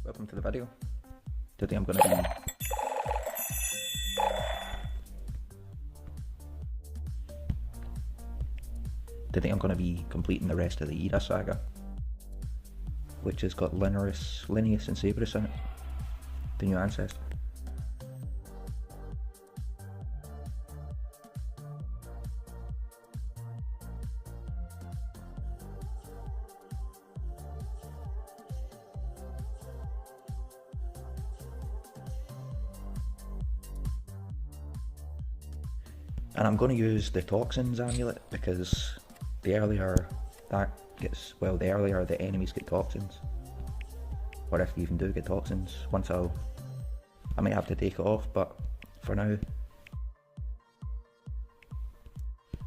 Welcome to the video. Today I'm going to be completing the rest of the Era saga, which has got Linnaeus and Saberus in it, the new Ancestor. And I'm going to use the Toxins amulet because the earlier the enemies get toxins, or if they even do get toxins, I might have to take it off, but for now,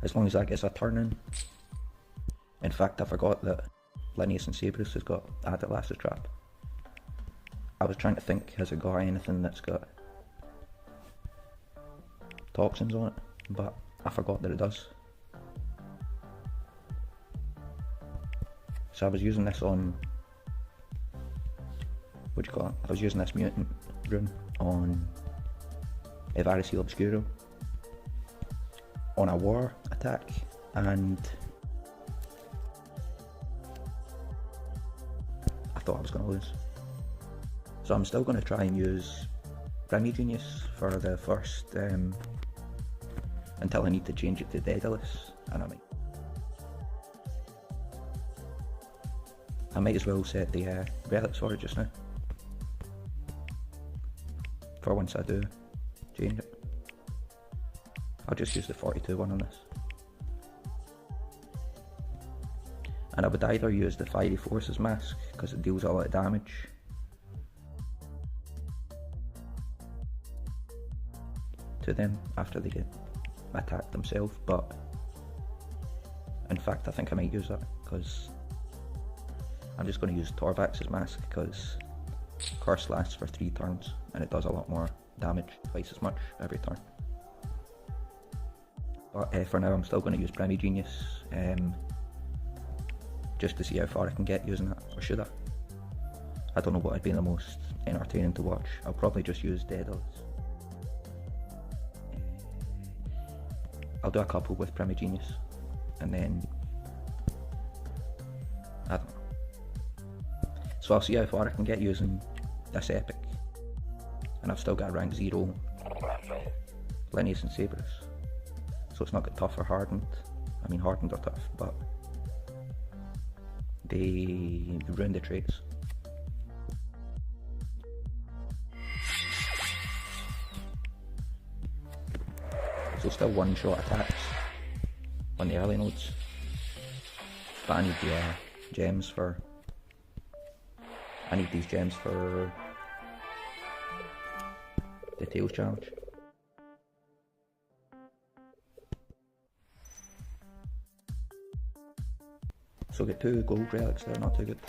as long as that gets a turn in fact I forgot that Linnaeus and Saberus has got Deadaelus trap. I was trying to think, has it got anything that's got toxins on it, but I forgot that it does. So I was using this on, I was using this mutant rune on 𝐓𝐑𝐀𝐈𝐓𝐒 on a war attack, and I thought I was going to lose. So I'm still going to try and use Primigenius for the first, until I need to change it to Deadaelus, and I might as well set the Relics for it just now, for once I do change it. I'll just use the 42 one on this. And I would either use the Fiery Forces mask, because it deals a lot of damage, to them after they get attacked themselves, but in fact I think I might use that, because I'm just going to use Torvax's mask, because Curse lasts for 3 turns and it does a lot more damage, twice as much every turn. But for now I'm still going to use Primigenius, just to see how far I can get using that, or should I? I don't know what would be the most entertaining to watch. I'll probably just use Deadaelus. I'll do a couple with Primigenius, and then I don't know. So I'll see how far I can get using this epic, and I've still got a rank 0 Linnaeus and Saberus, so it's not got tough or hardened. I mean, hardened are tough, but they ruin the traits. So still one-shot attacks on the early nodes, but I need the gems for. I need these gems for the Tails challenge. So get 2 gold relics there, not too good.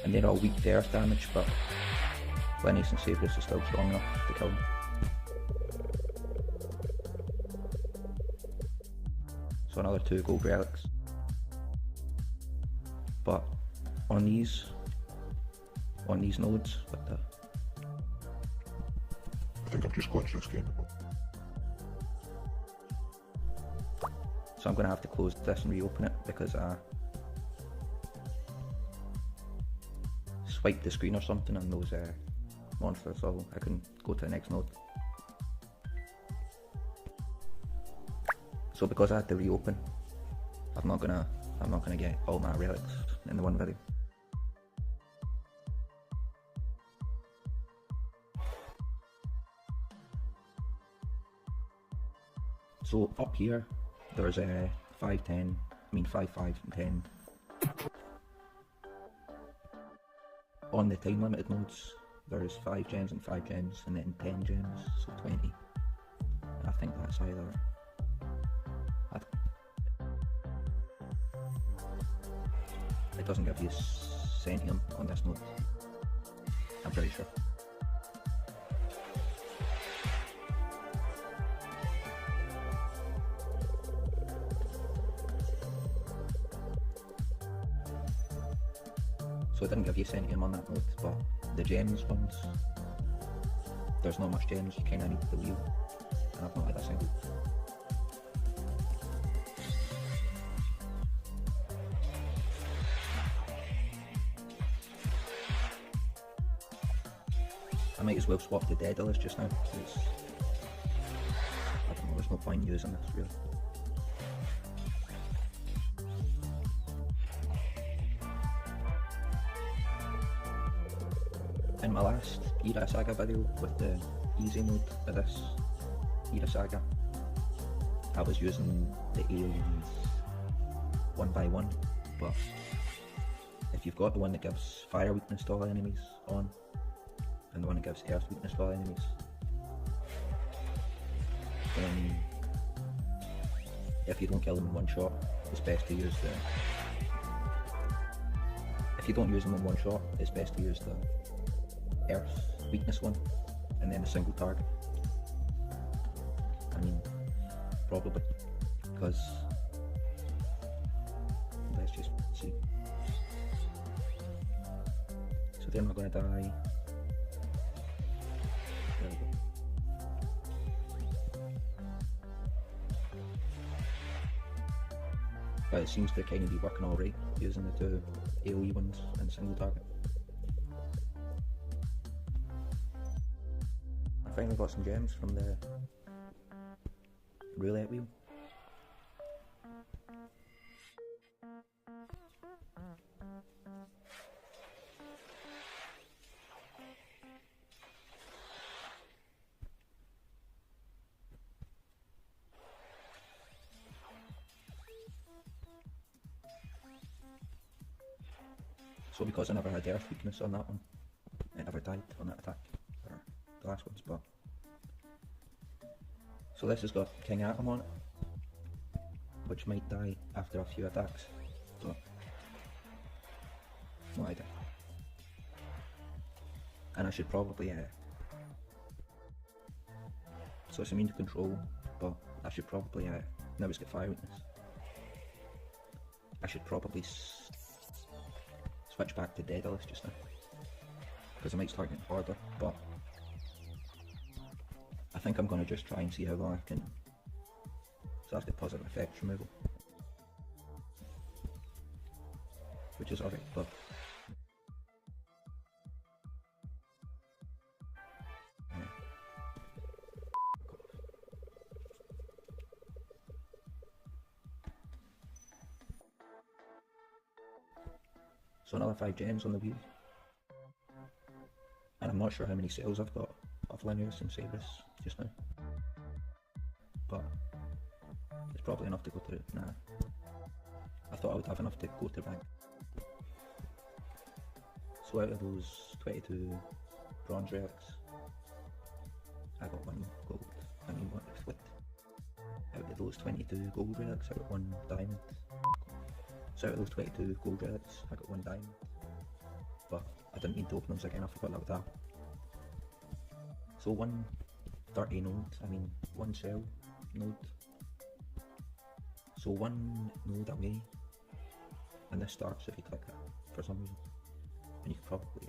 And they're all weak to earth damage, but Linnaeus and Saberus is still strong enough to kill them. So another 2 gold relics. But on these nodes, what the? I think I've just glitched this game. So I'm going to have to close this and reopen it, because I swiped the screen or something on those monsters, so I couldn't go to the next node. So because I had to reopen, I'm not gonna get all my relics in the one video. So up here, there's 5, 10, 5, and 10. On the time limited nodes, there's 5 gems and 5 gems, and then 10 gems, so 20. I think that's either. It doesn't give you Centium on this node, I'm pretty sure. So I didn't give you Sentium on that note, but the gems ones, there's not much gems, you kinda need the wheel, and I've not had a single. I might as well swap to Deadaelus just now, because I don't know, there's no point in using this really. In my last Era Saga video with the easy mode of this Era Saga, I was using the AoEs one by one, but if you've got the one that gives fire weakness to all enemies on, and the one that gives earth weakness to all enemies, then if you don't kill them in one shot, it's best to use the... If you don't use them in one shot, it's best to use the earth weakness one, and then a single target. I mean, probably, because let's just see. So they're not going to die. There we go. But it seems to kind of be working alright, using the two AoE ones and single target. I finally got some gems from the roulette wheel. So because I never had earth weakness on that one, I never died on that attack, or the last ones, but... So this has got 𝐓𝐑𝐀𝐈𝐓𝐒 on it, which might die after a few attacks, but no idea. And I should probably, so it's immune to control, but I should probably, now it's got fire weakness, I should probably switch back to Deadaelus just now, because I might start getting harder, but I think I'm going to just try and see how long I can. So that's the positive effects removal, which is alright, but so another 5 gems on the wheel, and I'm not sure how many sales I've got of Linnaeus Saberus just now, but it's probably enough to go to, nah, I thought I would have enough to go to rank. So out of those 22 bronze relics, I got 1 gold, I mean 1 flint. Out of those 22 gold relics, I got 1 diamond. So out of those 22 gold relics, I got 1 diamond, but I didn't need to open them again, I forgot that would happen. So 1 30 node, I mean 1 cell node, so 1 node away, and this starts if you click that for some reason, and you can probably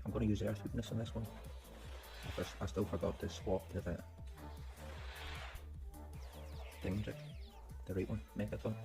I'm going to use earth weakness on this one. I still forgot to swap to the thingamajig, the right one, MegaTaunt.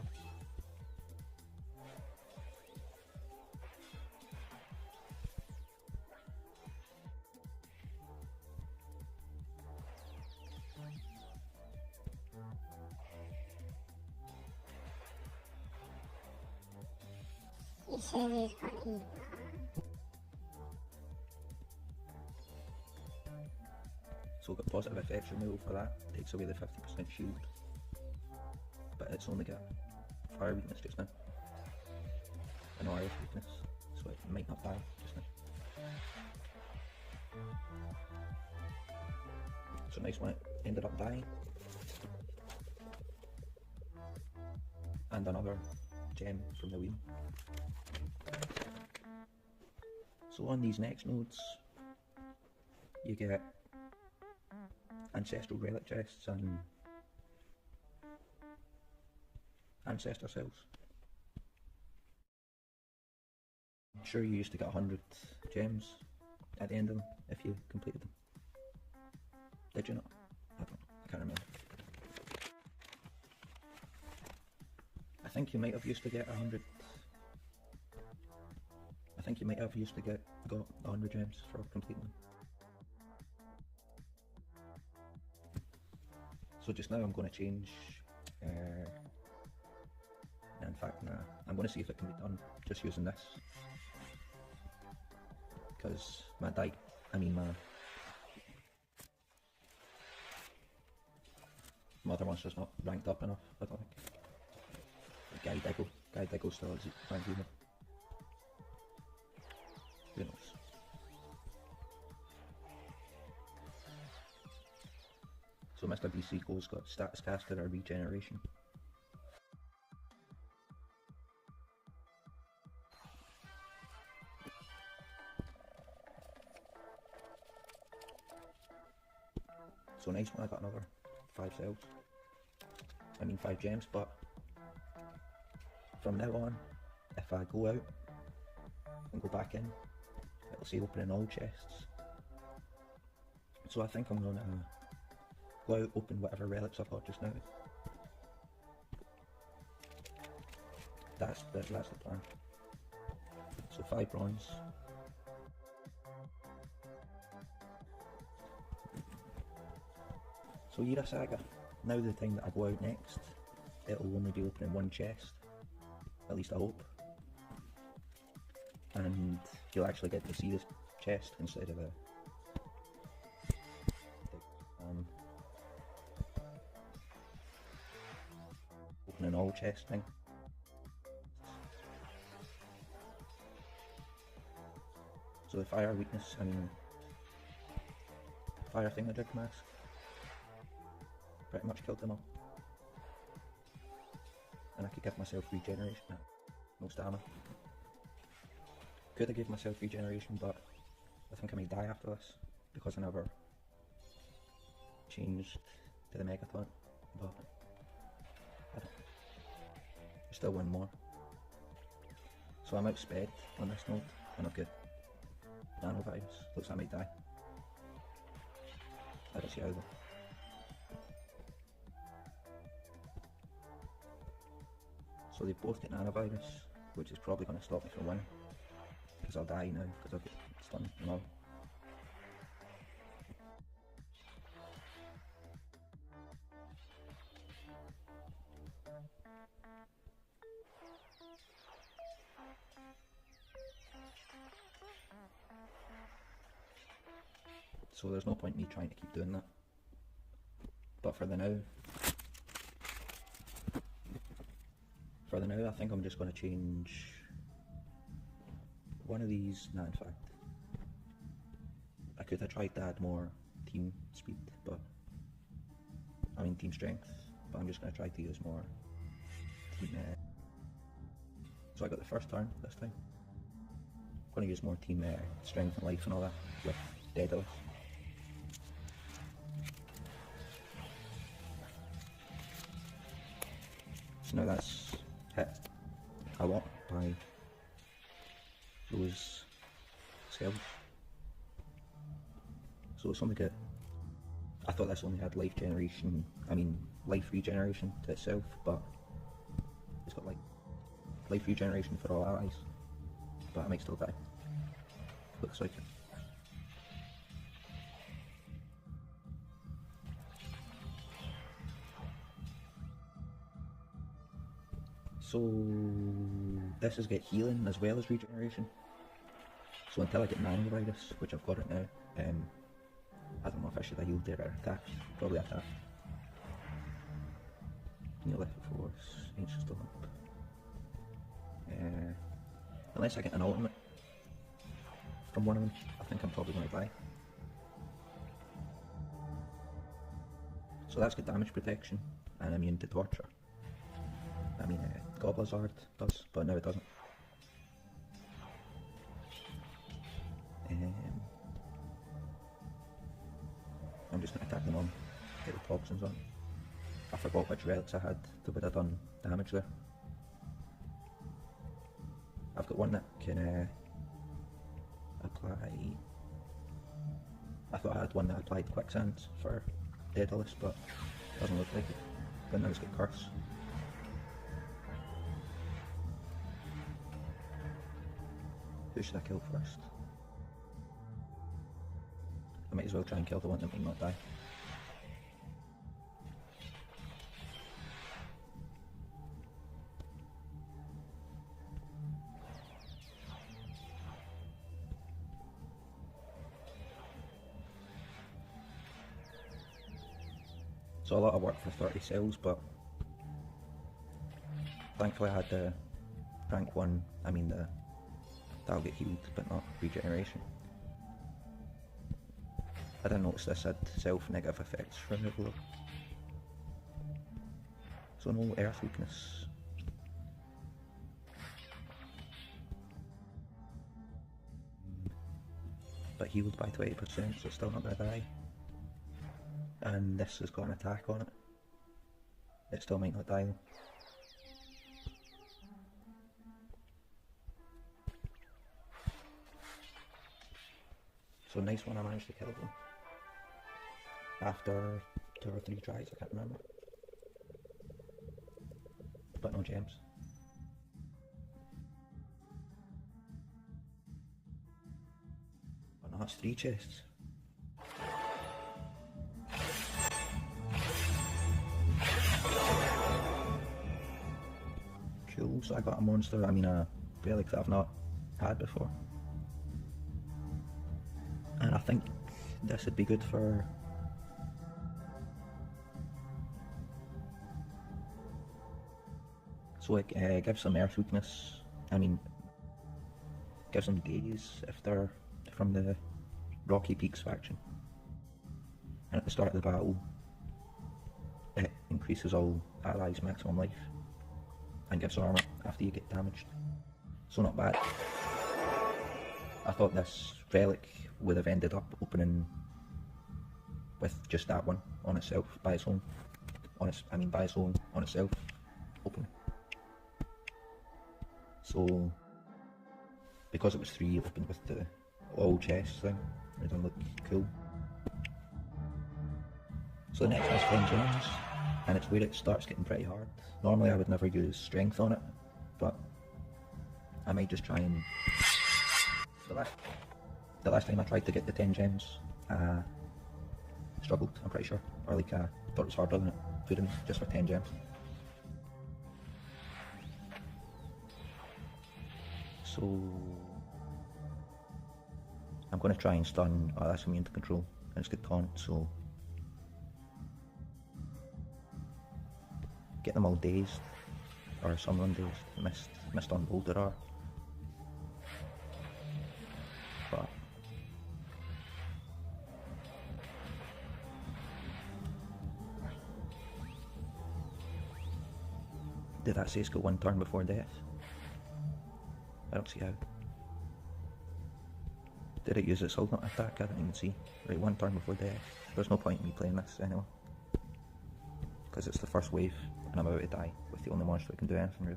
So got positive effects removal for that, takes away the 50% shield, but it's only got fire weakness just now, and no earth weakness, so it might not die just now. So nice one, it ended up dying. And another gem from the wheel. So on these next nodes, you get ancestral relic chests and Ancestor cells. I'm sure you used to get 100 gems at the end of them if you completed them. Did you not? I can't remember. I think you might have used to get 100. I think you might have used to got 100 gems for completing them. So just now I'm going to change, in fact nah, I'm going to see if it can be done just using this, because my other monster's not ranked up enough, I don't think. 𝐓𝐑𝐀𝐈𝐓𝐒 still is ranked either. Who knows? So Mr. BC Go's got Status Caster or Regeneration. So nice when I got another 5 cells. 5 gems, but from now on, if I go out and go back in, it'll say opening all chests. So I think I'm gonna go out, open whatever relics I've got just now. That's the plan. So 5 bronze. So 𝐓𝐑𝐀𝐈𝐓𝐒, now the time that I go out next, it'll only be opening 1 chest. At least I hope. And you'll actually get to see this chest instead of the opening all chest thing. So the fire weakness, fire thingamajig mask pretty much killed them all. And I could give myself regeneration. No stamina. Could have given myself regeneration, but I think I may die after this because I never changed to the MegaTaunt. But I don't. There's still one more. So I'm outsped on this node, and I've got nanovirus. Looks like I might die. I don't see how though. So they both get nanovirus, which is probably going to stop me from winning, because I'll die now because I'll get stunned and all. So there's no point in me trying to keep doing that. But for the now, I think I'm just going to change one of these. Nah, in fact, I could have tried to add more team speed, but team strength, but I'm just going to try to use more team. So I got the first turn this time. I'm going to use more team strength and life and all that with Deadaelus. So now that's hit a lot by those skills. So it's only got, I thought this only had life regeneration to itself, but it's got like life regeneration for all allies, but I might still die. Looks like it. So this is get healing as well as regeneration. So until I get nanovirus, which I've got it now, I don't know if I should have healed there or attacked. Probably attack. New life force, ancient still up. Unless I get an ultimate from one of them, I think I'm probably going to die. So that's got damage protection and immune to torture. Goblazard does, but now it doesn't. I'm just going to attack them on, get the toxins on. I forgot which relics I had that would have done damage there. I've got one that can apply... I thought I had one that applied quicksand for Deadaelus, but it doesn't look like it. But now it's got curse. Who should I kill first? I might as well try and kill the one that might not die. So a lot of work for 30 cells, but thankfully I had the rank 1, that'll get healed, but not regeneration. I didn't notice this had self-negative effects for removal. So no earth weakness. But healed by 20%, so it's still not gonna die. And this has got an attack on it. It still might not die though. So nice one, I managed to kill them. After 2 or 3 tries, I can't remember. But no gems. But no, that's 3 chests. Cool, so I got a monster, a relic that I've not had before. And I think this would be good for... So it gives them earth weakness, gives them daze if they're from the Rocky Peaks faction. And at the start of the battle, it increases all allies' maximum life and gives armor after you get damaged. So not bad. I thought this relic would have ended up opening with just that one on itself, by its own, on itself, open. So, because it was 3, it opened with the all chests thing. It doesn't look cool. So the next one's 10 gems, and it's where it starts getting pretty hard. Normally I would never use strength on it, but I might just try and... The last time I tried to get the 10 gems, I struggled, I'm pretty sure. Or I thought it was harder than it could have been, just for 10 gems. So... I'm going to try and stun... Oh, that's immune to control, and it's got taunt, so... Get them all dazed, or some of them dazed, missed on Boulder are. But... Did that say it's got 1 turn before death? I don't see how. Did it use its ultimate attack? I didn't even see. Right, 1 turn before death. There's no point in me playing this anyway. Because it's the first wave and I'm about to die with the only monster that can do anything really.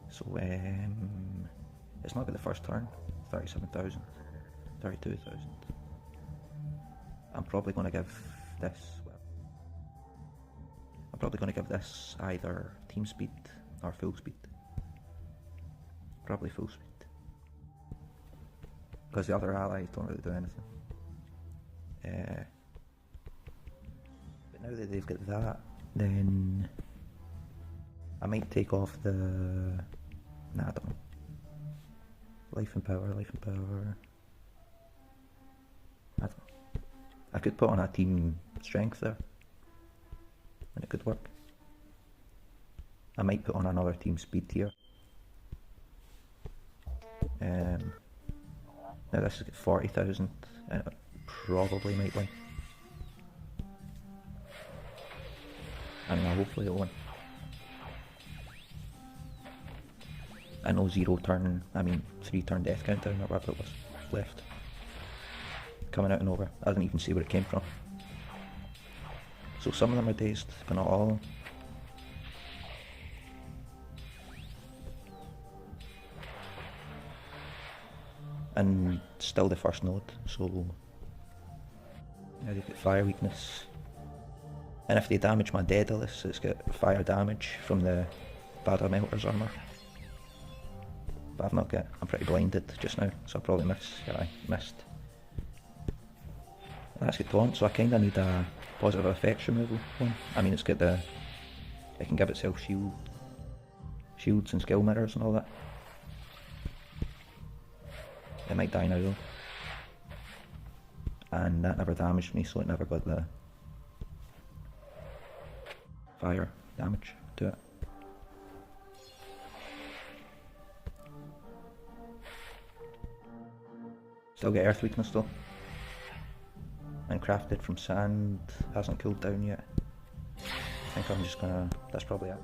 So it's not got the first turn. 37,000, 32,000. I'm probably going to give this, I'm probably going to give this either team speed or full speed. Probably full speed. Because the other allies don't really do anything. But now that they've got that, then I might take off the... Nah, I don't know. Life and power. I don't know. I could put on a team strength there, and it could work. I might put on another team speed here. Now this has got 40,000, and it probably might win. Hopefully it'll win. I know 3 turn death countdown or whatever it was left. coming out of nowhere. I didn't even see where it came from. So some of them are dazed, but not all of them. And still the first node, so now they've got fire weakness. And if they damage my Deadaelus, it's got fire damage from the Vada Melter's armour. But I've not got, I'm pretty blinded just now, so I'll probably miss. Yeah, I missed. That's got taunt, so I kinda need a positive effects removal one. I mean, it's got the, it can give itself shields and skill mirrors and all that. It might die now though. And that never damaged me, so it never got the fire damage to it. Still get earth weakness though. And crafted from sand, hasn't cooled down yet. I think I'm just gonna, that's probably it.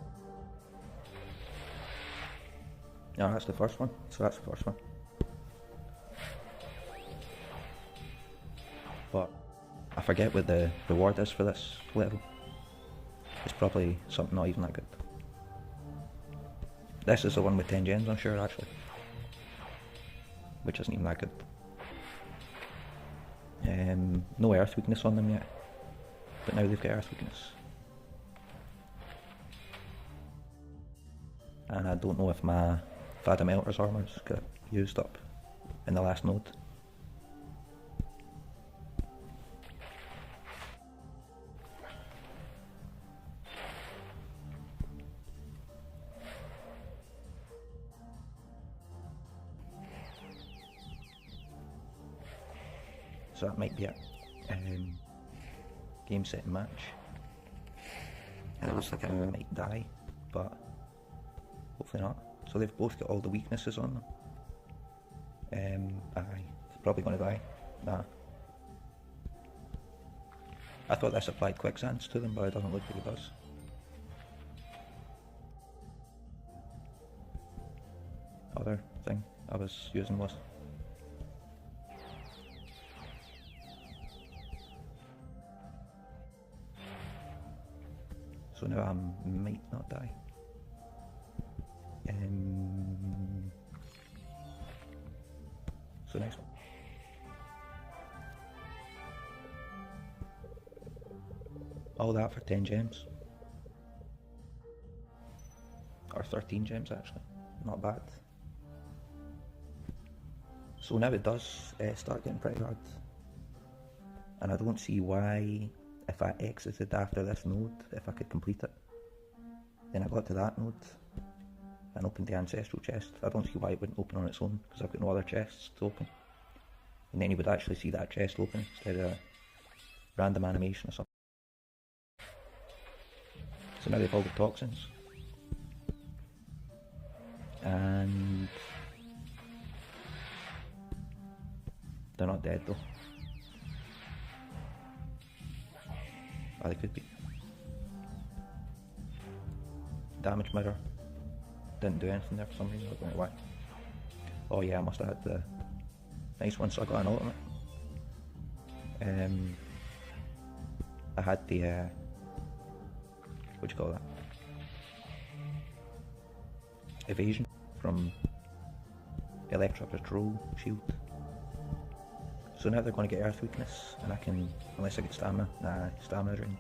No, that's the first one, so that's the first one. But I forget what the reward is for this level. It's probably something not even that good. This is the one with 10 gems, I'm sure, actually. Which isn't even that good. No earth weakness on them yet. But now they've got earth weakness. And I don't know if my Vada Melter's armour's got used up in the last node. So that might be it. Game, set and match. It looks like I might die, but hopefully not. So they've both got all the weaknesses on them. Aye, it's probably going to die. Nah. I thought this applied quicksands to them, but it doesn't look like it does. Other thing I was using was. So now I might not die. So next one. All that for 10 gems. Or 13 gems actually. Not bad. So now it does start getting pretty hard. And I don't see why, if I exited after this node, if I could complete it. Then I got to that node and opened the ancestral chest. I don't see why it wouldn't open on its own, because I've got no other chests to open. And then you would actually see that chest open instead of a random animation or something. So now they've all the toxins. And they're not dead though. Oh, they could be. Damage mirror. Didn't do anything there for some reason, I don't know why. Oh yeah, I must have had the nice one, so I got an ultimate. I had the, what do you call that? Evasion from Elektra Patrol Shield. So now they're going to get earth weakness, and I can, unless I get stamina, stamina drain.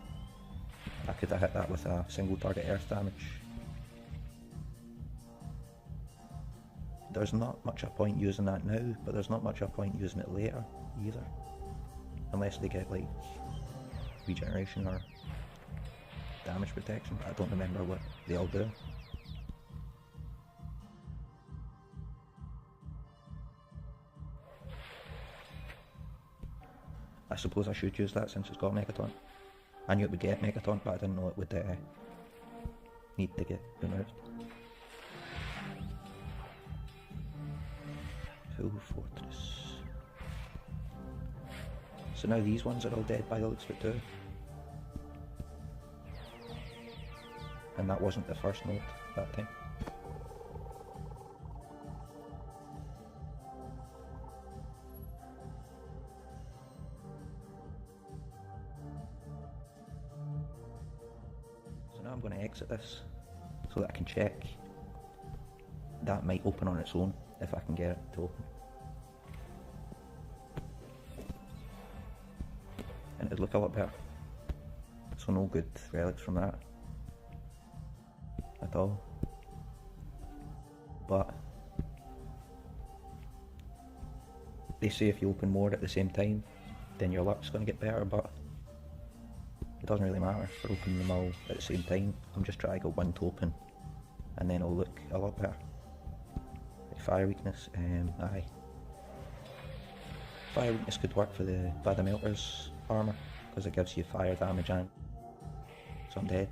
I could have hit that with a single target earth damage. There's not much of a point using that now, but there's not much of a point using it later either. Unless they get like regeneration or damage protection, but I don't remember what they all do. I suppose I should use that since it's got MegaTaunt. I knew it would get MegaTaunt, but I didn't know it would need to get removed. Full Fortress. So now these ones are all dead by the looks of it too. And that wasn't the first node that time. I'm going to exit this so that I can check. That might open on its own if I can get it to open. And it'd look a lot better. So no good relics from that at all. But they say if you open more at the same time, then your luck's going to get better, but it doesn't really matter for opening them all at the same time. I'm just trying to get one to open, and then it'll look a lot better. Fire weakness, aye. Fire weakness could work for the Melter's armour, because it gives you fire damage and so I'm dead.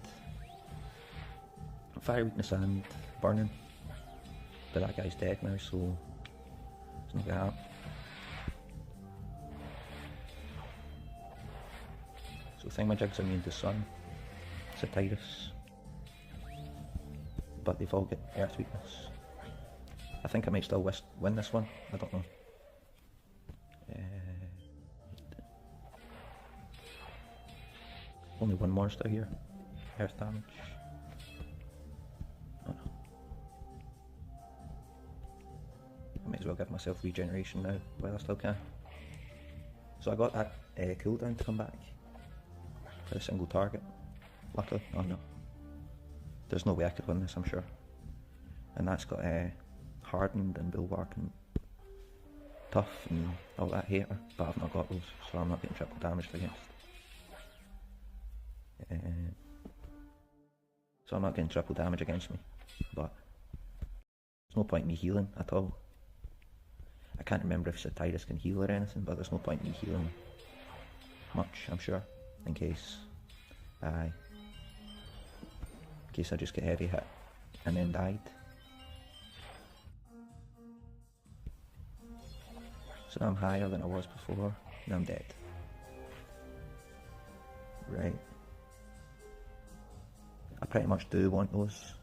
Fire weakness and burning, but that guy's dead now, so it's not gonna happen. So Thingamajig's immune to sun, Satirus, but they've all got earth weakness. I think I might still win this one, I don't know. Only one monster here. Earth damage. Oh no. I might as well give myself regeneration now while I still can. So I got that cooldown to come back for a single target. Luckily. Oh no. There's no way I could win this, I'm sure. And that's got Hardened and Bulwark and Tough and all that hater, but I've not got those, so I'm not getting triple damaged against. So I'm not getting triple damage against me, but there's no point in me healing at all. I can't remember if Satirus can heal or anything, but there's no point in me healing much, I'm sure, in case I just get heavy hit and then died. So now I'm higher than I was before, now I'm dead. Right. I pretty much do want those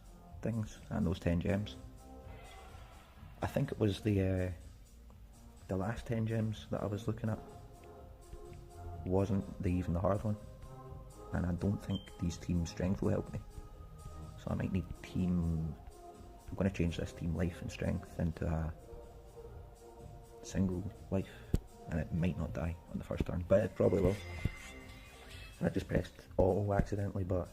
things and those 10 gems. I think it was the last 10 gems that I was looking at wasn't even the hard one, and I don't think these team strength will help me. So I might need team. I'm going to change this team life and strength into a single life, and it might not die on the first turn, but it probably will. I just pressed auto accidentally, but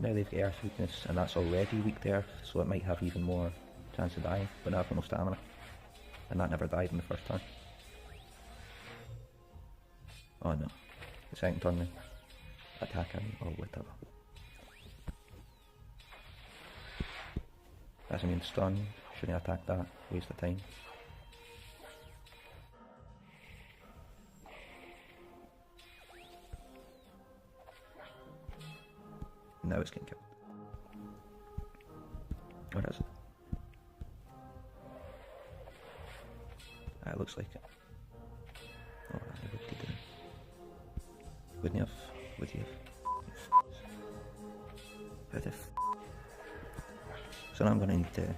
now they've got earth weakness, and that's already weak to earth, so it might have even more chance of dying, but now I've got no stamina, and that never died in the first turn. Oh no, the second turn now. Attack him, or whatever. That's immune stun, shouldn't attack that, waste of time. Now it's getting killed. Where is it? It looks like it. Oh, what did it? Wouldn't you have? Would you have? How the f? So now I'm going to need to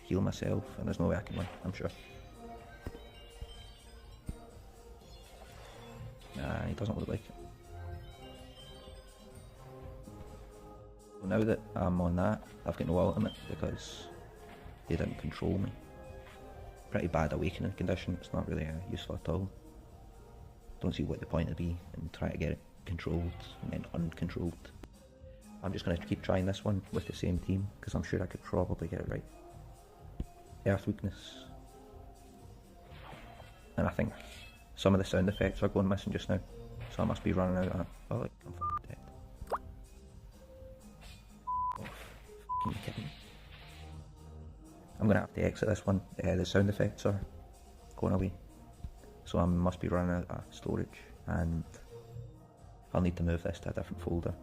heal myself, and there's no way I can win, I'm sure. Nah, it doesn't look like it. Now that I'm on that, I've got no ultimate because they didn't control me. Pretty bad awakening condition, it's not really useful at all. Don't see what the point would be in trying to get it controlled and then uncontrolled. I'm just going to keep trying this one with the same team because I'm sure I could probably get it right. Earth weakness. And I think some of the sound effects are going missing just now, so I must be running out of that. Oh, look, I'm f***ing dead. Can you kidding me? I'm going to have to exit this one. The sound effects are going away, so I must be running out of storage, and I'll need to move this to a different folder.